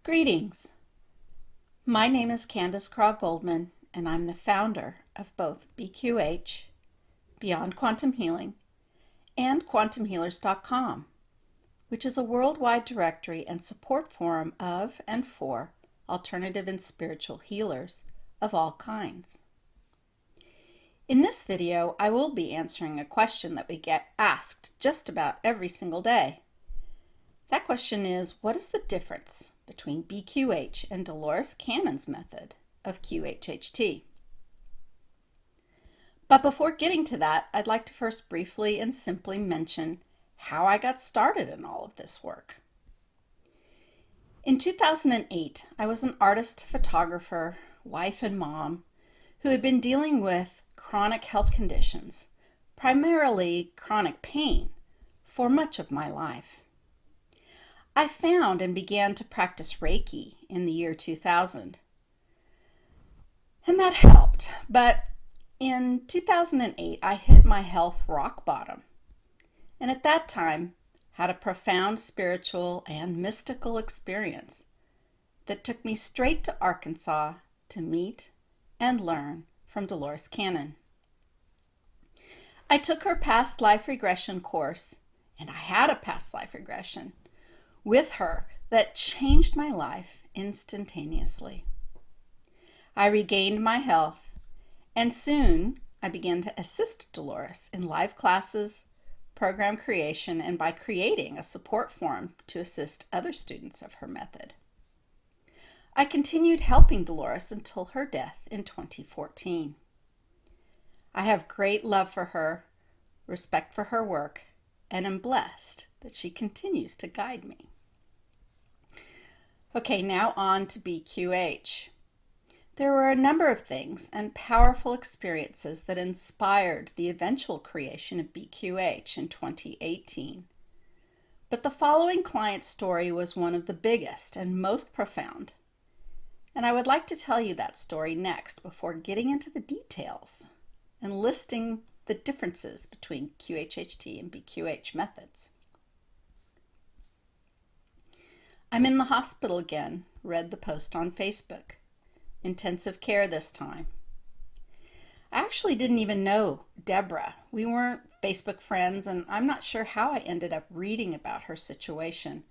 Greetings. My name is Candace Craw-Goldman, and I'm the founder of both BQH, Beyond Quantum Healing, and QuantumHealers.com, which is a worldwide directory and support forum of and for alternative and spiritual healers of all kinds. In this video, I will be answering a question that we get asked just about every single day. That question is, what is the difference between BQH and Dolores Cannon's method of QHHT? But before getting to that, I'd like to first briefly and simply mention how I got started in all of this work. In 2008, I was an artist, photographer, wife, and mom who had been dealing with chronic health conditions, primarily chronic pain, for much of my life. I found and began to practice Reiki in the year 2000. And that helped, but in 2008, I hit my health rock bottom. And at that time, had a profound spiritual and mystical experience that took me straight to Arkansas to meet and learn from Dolores Cannon. I took her past life regression course, and I had a past life regression with her that changed my life instantaneously. I regained my health, and soon I began to assist Dolores in live classes, program creation, and by creating a support forum to assist other students of her method. I continued helping Dolores until her death in 2014. I have great love for her, respect for her work, and am blessed that she continues to guide me. Okay, now on to BQH. There were a number of things and powerful experiences that inspired the eventual creation of BQH in 2018. But the following client story was one of the biggest and most profound. And I would like to tell you that story next before getting into the details and listing the differences between QHHT and BQH methods. I'm in the hospital again, read the post on Facebook. Intensive care this time. I actually didn't even know Deborah. We weren't Facebook friends, and I'm not sure how I ended up reading about her situation.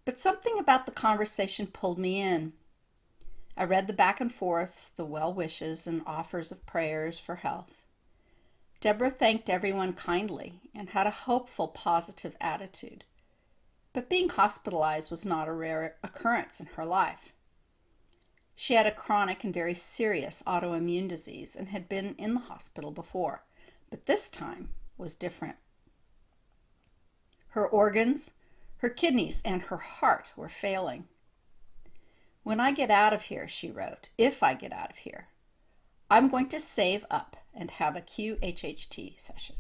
But something about the conversation pulled me in. I read the back and forths, the well wishes and offers of prayers for health. Deborah thanked everyone kindly and had a hopeful, positive attitude. But being hospitalized was not a rare occurrence in her life. She had a chronic and very serious autoimmune disease and had been in the hospital before, but this time was different. Her organs, her kidneys, and her heart were failing. When I get out of here, she wrote, if I get out of here, I'm going to save up and have a QHHT session.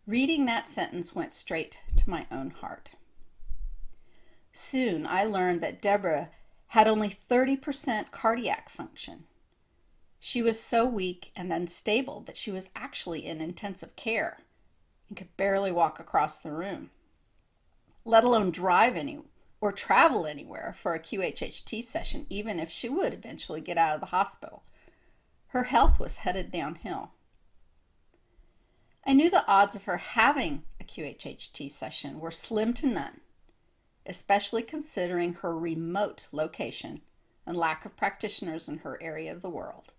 Reading that sentence went straight to my own heart. Soon I learned that Deborah had only 30% cardiac function. She was so weak and unstable that she was actually in intensive care and could barely walk across the room, let alone drive or travel anywhere for a QHHT session, even if she would eventually get out of the hospital. Her health was headed downhill. I knew the odds of her having a QHHT session were slim to none, especially considering her remote location and lack of practitioners in her area of the world.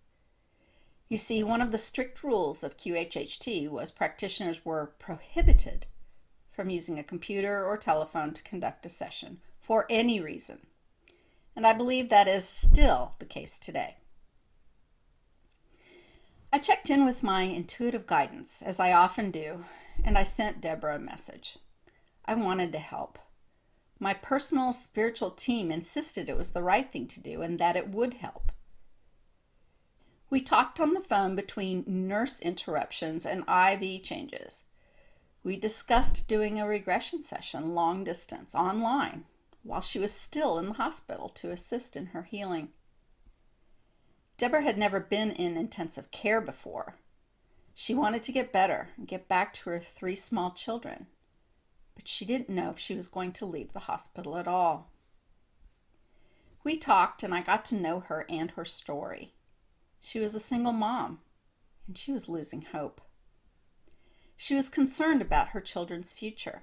You see, one of the strict rules of QHHT was practitioners were prohibited from using a computer or telephone to conduct a session for any reason, and I believe that is still the case today. I checked in with my intuitive guidance, as I often do, and I sent Deborah a message. I wanted to help. My personal spiritual team insisted it was the right thing to do and that it would help. We talked on the phone between nurse interruptions and IV changes. We discussed doing a regression session long distance online while she was still in the hospital to assist in her healing. Deborah had never been in intensive care before. She wanted to get better and get back to her 3 small children, but she didn't know if she was going to leave the hospital at all. We talked and I got to know her and her story. She was a single mom and she was losing hope. She was concerned about her children's future.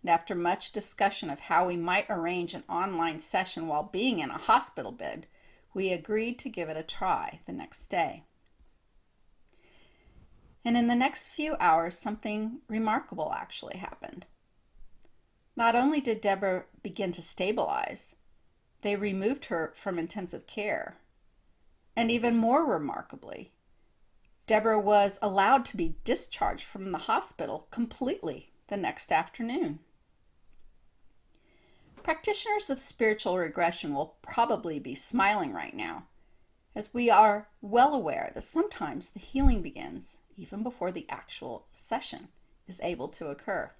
And after much discussion of how we might arrange an online session while being in a hospital bed, we agreed to give it a try the next day. And in the next few hours, something remarkable actually happened. Not only did Deborah begin to stabilize, they removed her from intensive care. And even more remarkably, Deborah was allowed to be discharged from the hospital completely the next afternoon. Practitioners of spiritual regression will probably be smiling right now, as we are well aware that sometimes the healing begins even before the actual session is able to occur.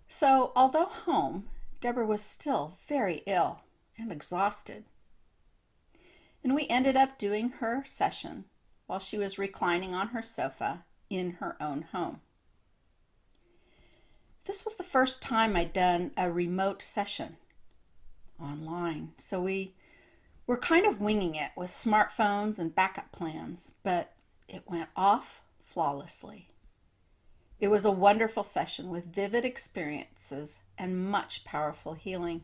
So, although home, Deborah was still very ill and exhausted. And we ended up doing her session while she was reclining on her sofa in her own home. This was the first time I'd done a remote session online, so we were kind of winging it with smartphones and backup plans, but it went off flawlessly. It was a wonderful session with vivid experiences and much powerful healing.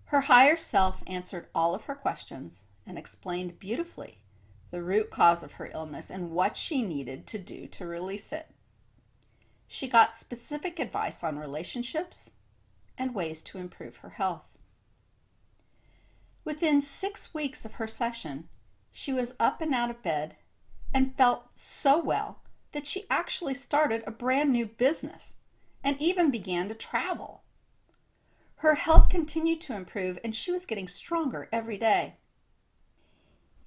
Her higher self answered all of her questions and explained beautifully the root cause of her illness and what she needed to do to release it. She got specific advice on relationships and ways to improve her health. Within 6 weeks of her session, she was up and out of bed and felt so well that she actually started a brand new business and even began to travel. Her health continued to improve and she was getting stronger every day.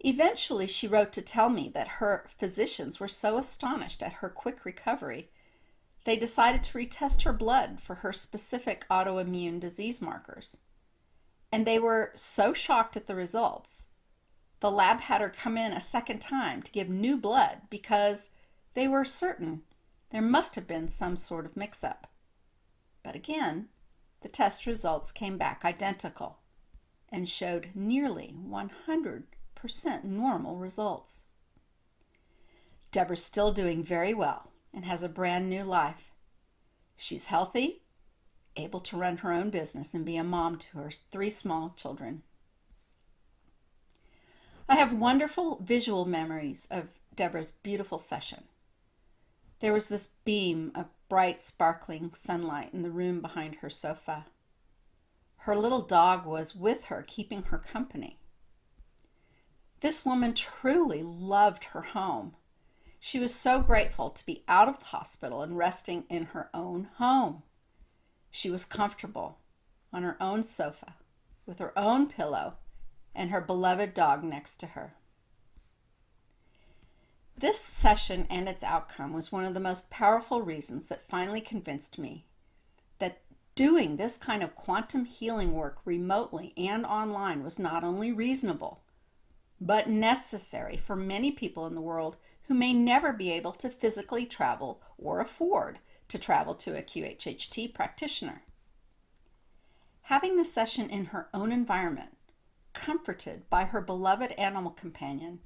Eventually, she wrote to tell me that her physicians were so astonished at her quick recovery, they decided to retest her blood for her specific autoimmune disease markers. And they were so shocked at the results, the lab had her come in a second time to give new blood because they were certain there must have been some sort of mix-up. But again, the test results came back identical and showed nearly 100% normal results. Deborah's still doing very well and has a brand new life. She's healthy, able to run her own business and be a mom to her 3 small children. I have wonderful visual memories of Deborah's beautiful session. There was this beam of bright, sparkling sunlight in the room behind her sofa. Her little dog was with her, keeping her company. This woman truly loved her home. She was so grateful to be out of the hospital and resting in her own home. She was comfortable on her own sofa with her own pillow and her beloved dog next to her. This session and its outcome was one of the most powerful reasons that finally convinced me that doing this kind of quantum healing work remotely and online was not only reasonable, but necessary for many people in the world who may never be able to physically travel or afford to travel to a QHHT practitioner. Having the session in her own environment, comforted by her beloved animal companion,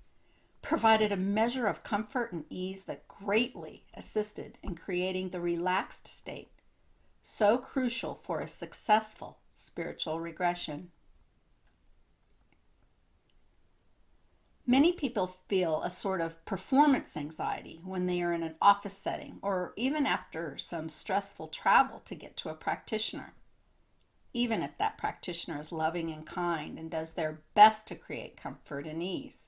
provided a measure of comfort and ease that greatly assisted in creating the relaxed state so crucial for a successful spiritual regression. Many people feel a sort of performance anxiety when they are in an office setting or even after some stressful travel to get to a practitioner, even if that practitioner is loving and kind and does their best to create comfort and ease.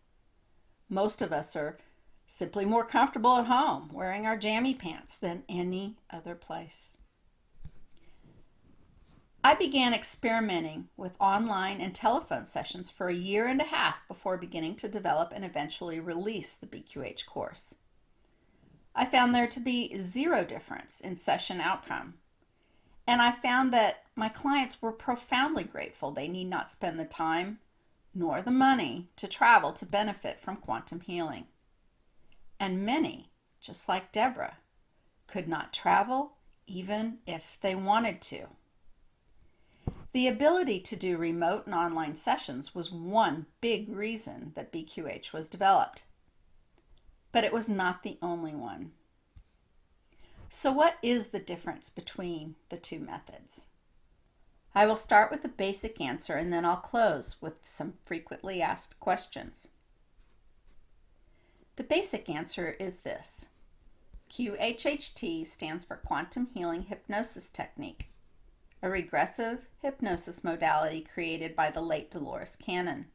Most of us are simply more comfortable at home wearing our jammy pants than any other place. I began experimenting with online and telephone sessions for 1.5 years before beginning to develop and eventually release the BQH course. I found there to be 0 difference in session outcome, and I found that my clients were profoundly grateful they need not spend the time nor the money to travel to benefit from quantum healing. And many, just like Deborah, could not travel even if they wanted to. The ability to do remote and online sessions was one big reason that BQH was developed. But it was not the only one. So what is the difference between the two methods? I will start with the basic answer and then I'll close with some frequently asked questions. The basic answer is this. QHHT stands for Quantum Healing Hypnosis Technique, a regressive hypnosis modality created by the late Dolores Cannon.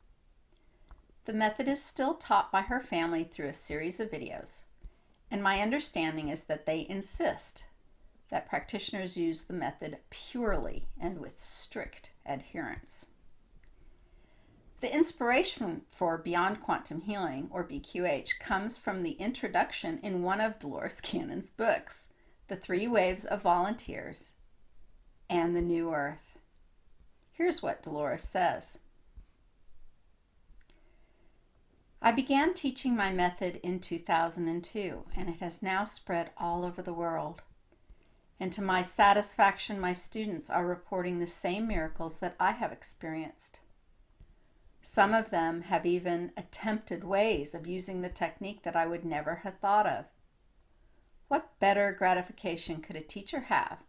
The method is still taught by her family through a series of videos, and my understanding is that they insist that practitioners use the method purely and with strict adherence. The inspiration for Beyond Quantum Healing, or BQH, comes from the introduction in one of Dolores Cannon's books, The 3 Waves of Volunteers and the New Earth. Here's what Dolores says. I began teaching my method in 2002, and it has now spread all over the world. And to my satisfaction, my students are reporting the same miracles that I have experienced. Some of them have even attempted ways of using the technique that I would never have thought of. What better gratification could a teacher have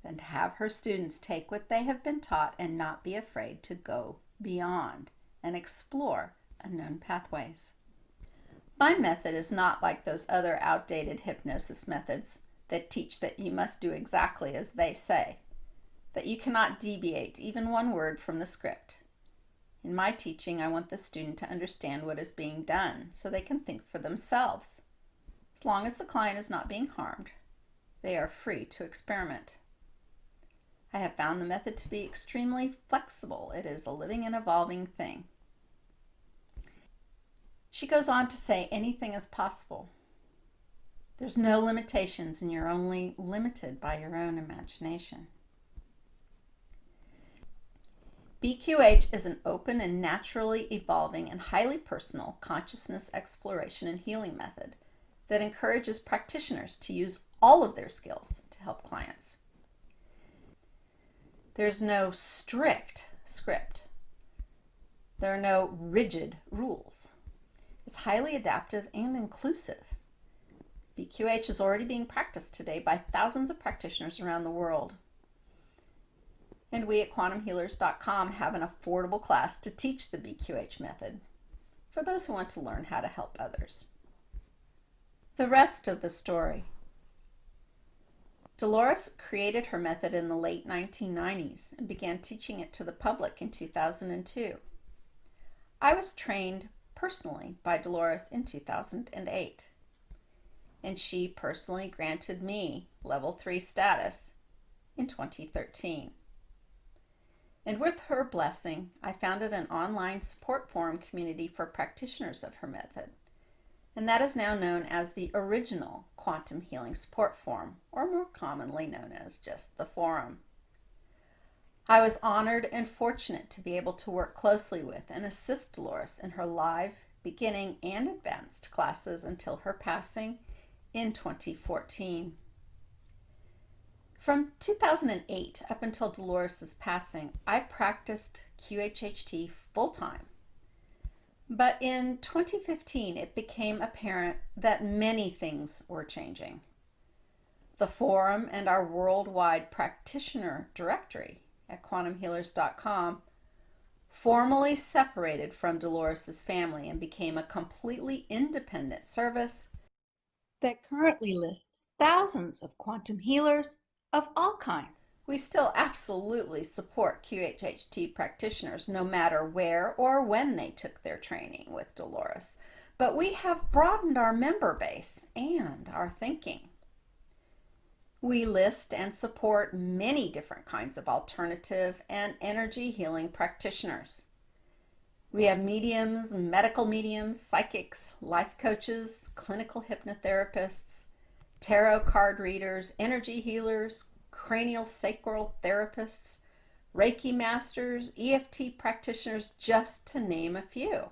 than to have her students take what they have been taught and not be afraid to go beyond and explore unknown pathways? My method is not like those other outdated hypnosis methods that teach that you must do exactly as they say, that you cannot deviate even one word from the script. In my teaching, I want the student to understand what is being done so they can think for themselves. As long as the client is not being harmed, they are free to experiment. I have found the method to be extremely flexible. It is a living and evolving thing. She goes on to say anything is possible. There's no limitations and you're only limited by your own imagination. BQH is an open and naturally evolving and highly personal consciousness exploration and healing method that encourages practitioners to use all of their skills to help clients. There's no strict script. There are no rigid rules. It's highly adaptive and inclusive. BQH is already being practiced today by thousands of practitioners around the world. And we at quantumhealers.com have an affordable class to teach the BQH method for those who want to learn how to help others. The rest of the story. Dolores created her method in the late 1990s and began teaching it to the public in 2002. I was trained personally by Dolores in 2008, and she personally granted me level 3 status in 2013. And with her blessing, I founded an online support forum community for practitioners of her method. And that is now known as the original Quantum Healing Support Forum, or more commonly known as just the forum. I was honored and fortunate to be able to work closely with and assist Dolores in her live, beginning, and advanced classes until her passing in 2014. From 2008 up until Dolores' passing, I practiced QHHT full-time. But in 2015, it became apparent that many things were changing. The forum and our worldwide practitioner directory at quantumhealers.com formally separated from Dolores' family and became a completely independent service that currently lists thousands of quantum healers of all kinds. We still absolutely support QHHT practitioners no matter where or when they took their training with Dolores, but we have broadened our member base and our thinking. We list and support many different kinds of alternative and energy healing practitioners. We have mediums, medical mediums, psychics, life coaches, clinical hypnotherapists, tarot card readers, energy healers, cranial sacral therapists, Reiki masters, EFT practitioners, just to name a few.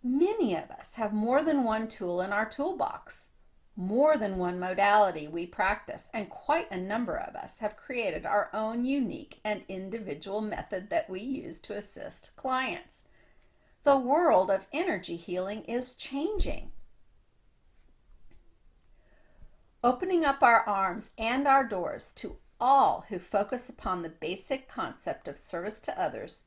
Many of us have more than one tool in our toolbox, more than one modality we practice, and quite a number of us have created our own unique and individual method that we use to assist clients. The world of energy healing is changing. Opening up our arms and our doors to all who focus upon the basic concept of service to others,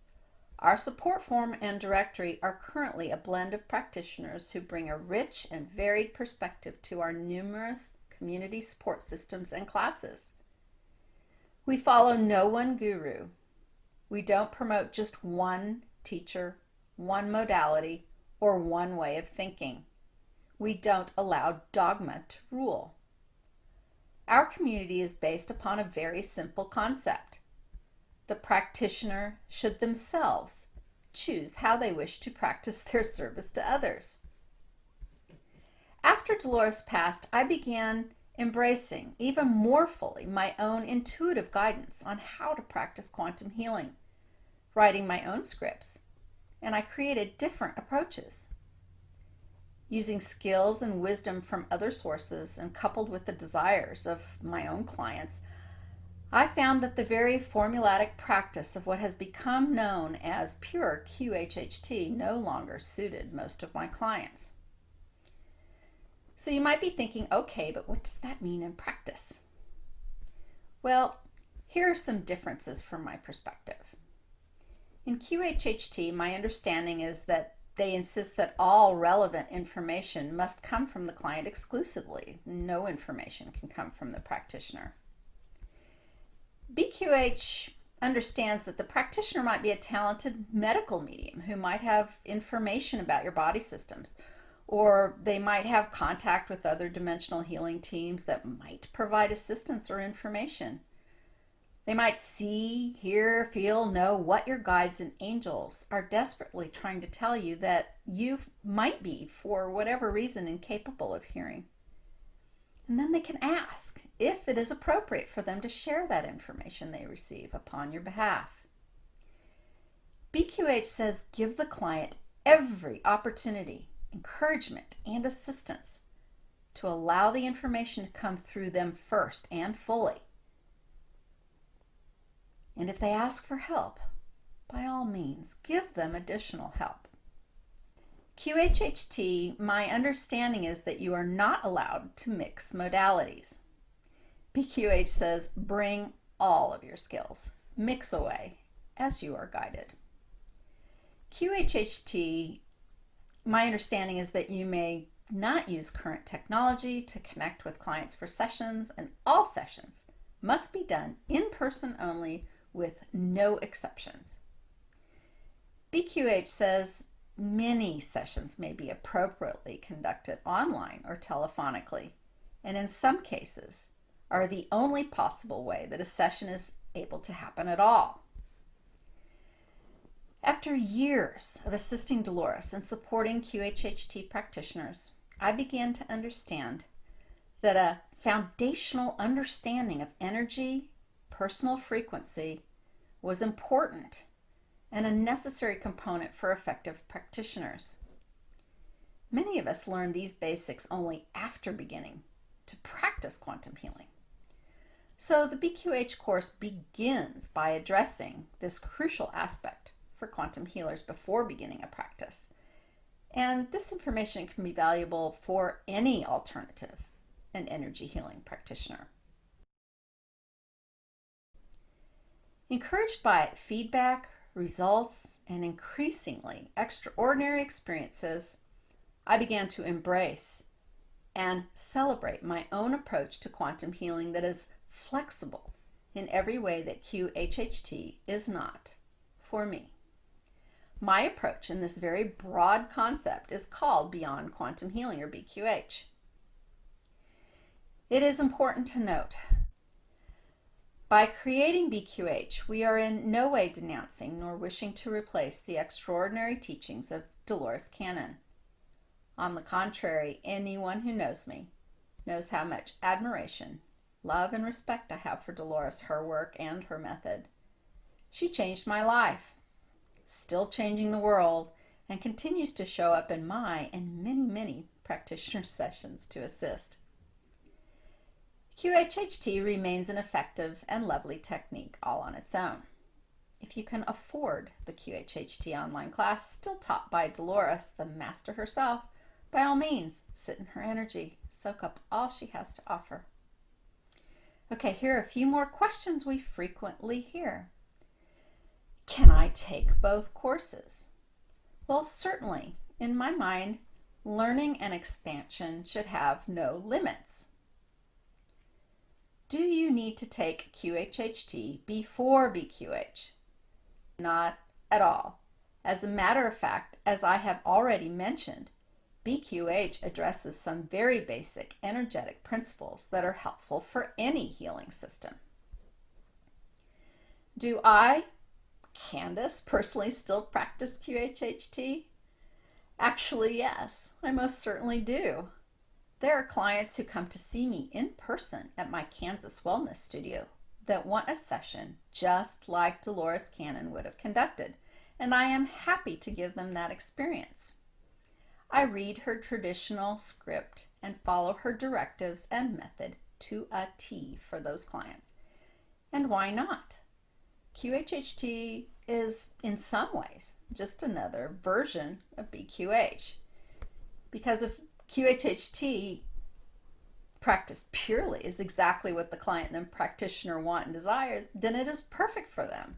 our support form and directory are currently a blend of practitioners who bring a rich and varied perspective to our numerous community support systems and classes. We follow no one guru. We don't promote just one teacher, one modality, or one way of thinking. We don't allow dogma to rule. Our community is based upon a very simple concept. The practitioner should themselves choose how they wish to practice their service to others. After Dolores passed, I began embracing even more fully my own intuitive guidance on how to practice quantum healing, writing my own scripts, and I created different approaches. Using skills and wisdom from other sources and coupled with the desires of my own clients, I found that the very formulatic practice of what has become known as pure QHHT no longer suited most of my clients. So you might be thinking, okay, but what does that mean in practice? Well, here are some differences from my perspective. In QHHT, my understanding is that they insist that all relevant information must come from the client exclusively. No information can come from the practitioner. BQH understands that the practitioner might be a talented medical medium who might have information about your body systems, or they might have contact with other dimensional healing teams that might provide assistance or information. They might see, hear, feel, know what your guides and angels are desperately trying to tell you that you might be, for whatever reason, incapable of hearing. And then they can ask if it is appropriate for them to share that information they receive upon your behalf. BQH says give the client every opportunity, encouragement, and assistance to allow the information to come through them first and fully. And if they ask for help, by all means, give them additional help. QHHT, my understanding is that you are not allowed to mix modalities. BQH says bring all of your skills, mix away as you are guided. QHHT, my understanding is that you may not use current technology to connect with clients for sessions, and all sessions must be done in person only with no exceptions. BQH says many sessions may be appropriately conducted online or telephonically, and in some cases are the only possible way that a session is able to happen at all. After years of assisting Dolores and supporting QHHT practitioners, I began to understand that a foundational understanding of energy, personal frequency, was important and a necessary component for effective practitioners. Many of us learn these basics only after beginning to practice quantum healing. So the BQH course begins by addressing this crucial aspect for quantum healers before beginning a practice. And this information can be valuable for any alternative and energy healing practitioner. Encouraged by feedback, results, and increasingly extraordinary experiences, I began to embrace and celebrate my own approach to quantum healing that is flexible in every way that QHHT is not for me. My approach in this very broad concept is called Beyond Quantum Healing, or BQH. It is important to note, by creating BQH, we are in no way denouncing nor wishing to replace the extraordinary teachings of Dolores Cannon. On the contrary, anyone who knows me knows how much admiration, love, and respect I have for Dolores, her work, and her method. She changed my life, still changing the world, and continues to show up in my and many, many practitioner sessions to assist. QHHT remains an effective and lovely technique all on its own. If you can afford the QHHT online class, still taught by Dolores, the master herself, by all means, sit in her energy, soak up all she has to offer. Okay, here are a few more questions we frequently hear. Can I take both courses? Well, certainly. In my mind, learning and expansion should have no limits. Do you need to take QHHT before BQH? Not at all. As a matter of fact, as I have already mentioned, BQH addresses some very basic energetic principles that are helpful for any healing system. Do I, Candace, personally still practice QHHT? Actually, yes, I most certainly do. There are clients who come to see me in person at my Kansas Wellness Studio that want a session just like Dolores Cannon would have conducted, and I am happy to give them that experience. I read her traditional script and follow her directives and method to a T for those clients. And why not? QHHT is, in some ways, just another version of BQH. Because if QHHT practiced purely is exactly what the client and the practitioner want and desire, then it is perfect for them.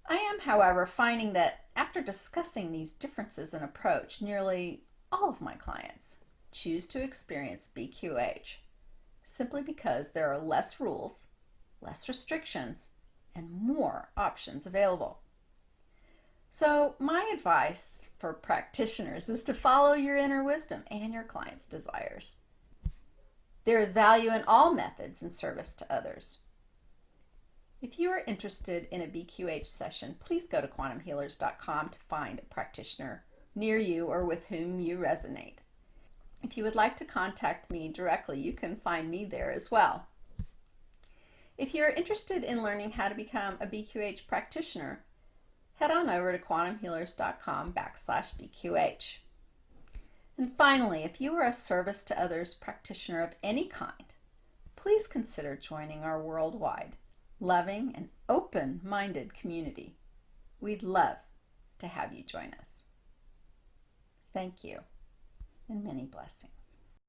I am, however, finding that after discussing these differences in approach, nearly all of my clients choose to experience BQH simply because there are less rules, less restrictions, and more options available. So my advice for practitioners is to follow your inner wisdom and your client's desires. There is value in all methods in service to others. If you are interested in a BQH session, please go to quantumhealers.com to find a practitioner near you or with whom you resonate. If you would like to contact me directly, you can find me there as well. If you are interested in learning how to become a BQH practitioner, head on over to quantumhealers.com/BQH. And finally, if you are a service to others practitioner of any kind, please consider joining our worldwide, loving and open-minded community. We'd love to have you join us. Thank you, and many blessings.